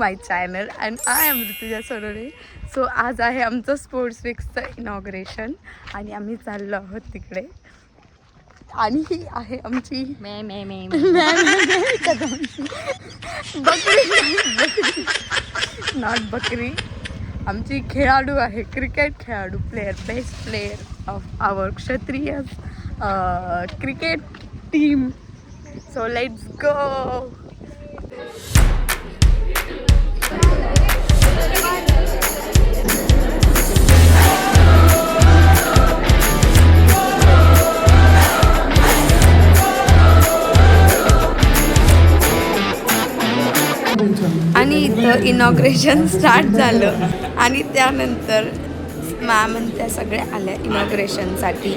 My channel and I am Rutuja Sonone. So आज आहे आमचं स्पोर्ट्स वीकचं इनॉग्रेशन आणि आम्ही चाललो आहोत तिकडे. आणि ही आहे आमची बकरी नॉट बकरी. आमची खेळाडू आहे, क्रिकेट खेळाडू, बेस्ट प्लेयर ऑफ आवर क्षत्रिय cricket team. So let's go. आणि इथं इनॉग्रेशन स्टार्ट झालं आणि त्यानंतर मॅम आणि त्या सगळ्या आल्या इनॉग्रेशनसाठी.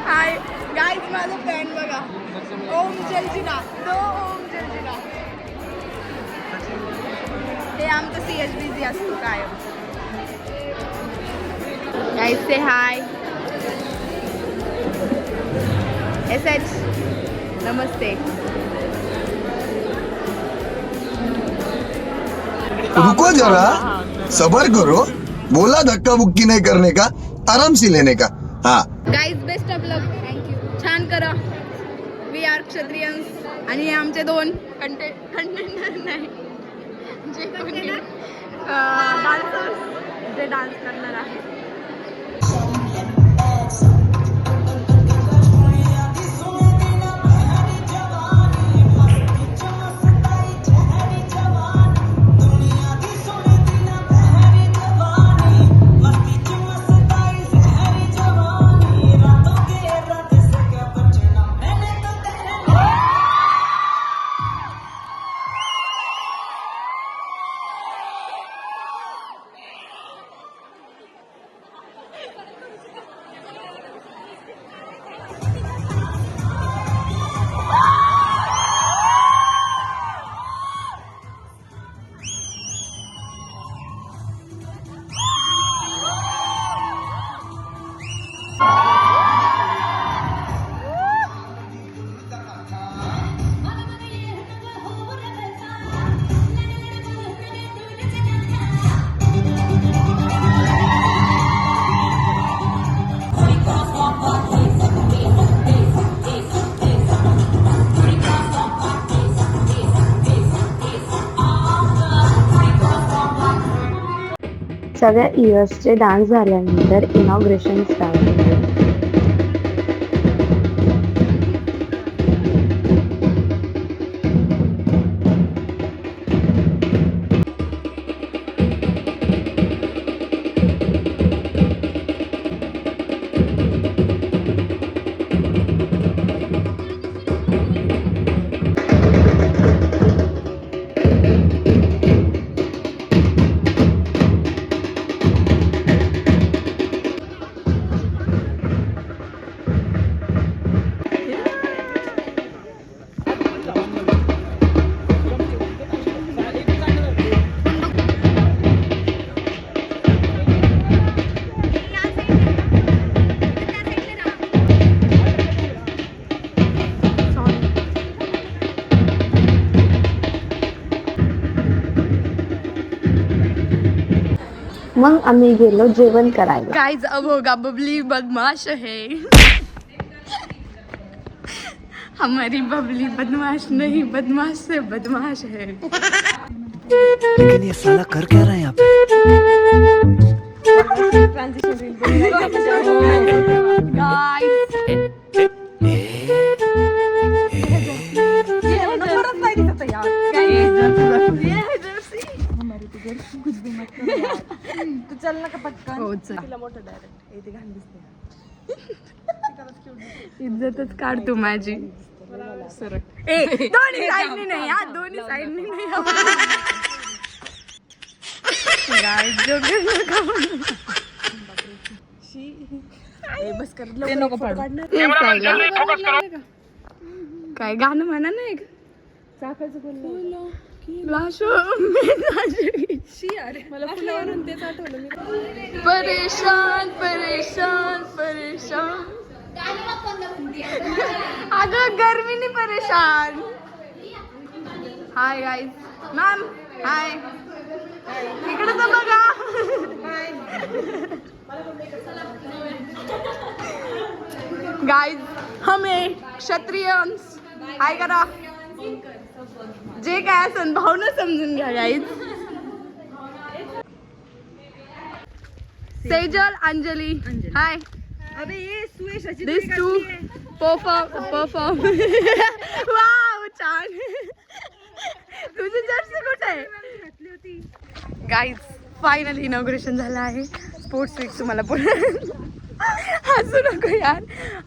हाय गाईज, माझं फॅन बघा. ओम जलजिरा, तो ओम जलजिरा. हे आमचं CHBZ असतो कायम. गाईज से हाय. SH नमस्ते. रुको जरा, सबर करो. बोला धक्का बुक्की नहीं करने का, आराम से लेने का. हाँ guys best of luck. Thank you. छान करा. We are Kshatriyans. आणि हे आमचे दोन कंटेंटर नाही, जे कोणी डान्सर्स, जे डान्स करणार आहे. सगळ्या इयर्सचे डान्स झाल्यानंतर इनॉग्रेशन स्टार्ट झाले. मग आम्ही गेलो जेवण करायला. गाईज अबोगा बबली बदमाश है. हमारी बबली बदमाश नहीं, बदमाश से बदमाश है. लेकिन ये साला कर क्या रहा है यहाँ पे? तू चल ना का पटकन. हो चल. तिला मोठं डायरेक्ट इथे घाण दिसते. इज्जतच काढ तू माझी. दोन्ही साईडनी नाही हा, दोन्ही साईडनी नाही काय गाणं म्हणा नाही परेशान परेशान परेशान अगं गर्मीने परेशान. हाय गाईज मॅम हाय इकडे तर बघा. गाईज हमें क्षत्रियंस हाय करा. जे काय असेल भावना समजून घ्या गाईज. सेजल अंजली हाय. अबे ये सुयशाची दिस टू परफॉर्म वाव छान. तुझी जर्सी कुठे आहे गाईज. फायनल इनॉग्रेशन झालं आहे स्पोर्ट्स वीक. तुम्हाला पुन्हा हसू नको यार.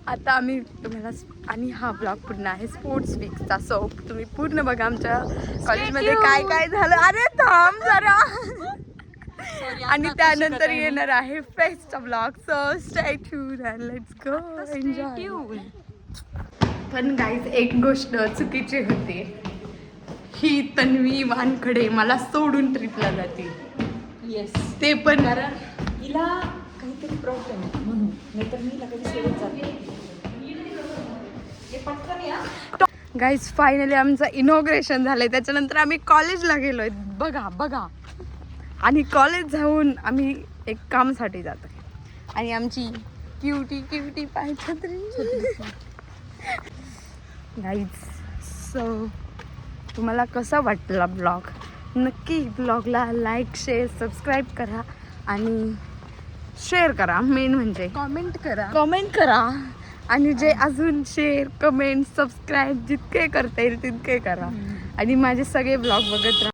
आता आम्ही तुम्हाला आणि हा ब्लॉग पूर्ण आहे स्पोर्ट्स वीकचा. सो तुम्ही पूर्ण बघा आमच्या कॉलेजमध्ये काय काय झालं. अरे थांब जरा. आणि त्यानंतर येणार आहे फेस्टचा blog. So stay tune and let's go enjoy. पण गाईज एक गोष्ट चुकीची होती. ही तन्वी वानखडे मला सोडून ट्रिपला जाते. येस ते पण कारण हिला काहीतरी प्रॉब्लेम आहे म्हणून, नाहीतर मी हिला कधी सोडत जाते. हे पटकन या. गाईज फायनली आमचं इनॉग्रेशन झालंय. त्याच्यानंतर आम्ही कॉलेजला गेलोय. बघा बघा. आणि कॉलेज जाऊन आम्ही एक कामासाठी जातो. आणि आमची क्युटी पाहिजे गाईज. सो तुम्हाला कसा वाटला ब्लॉग नक्की ब्लॉगला लाईक शेअर सबस्क्राईब करा आणि शेअर करा. मेन म्हणजे कमेंट करा. आणि जे अजून शेअर कमेंट सबस्क्राईब जितके करता येईल तितके करा. आणि माझे सगळे ब्लॉग बघत राहा.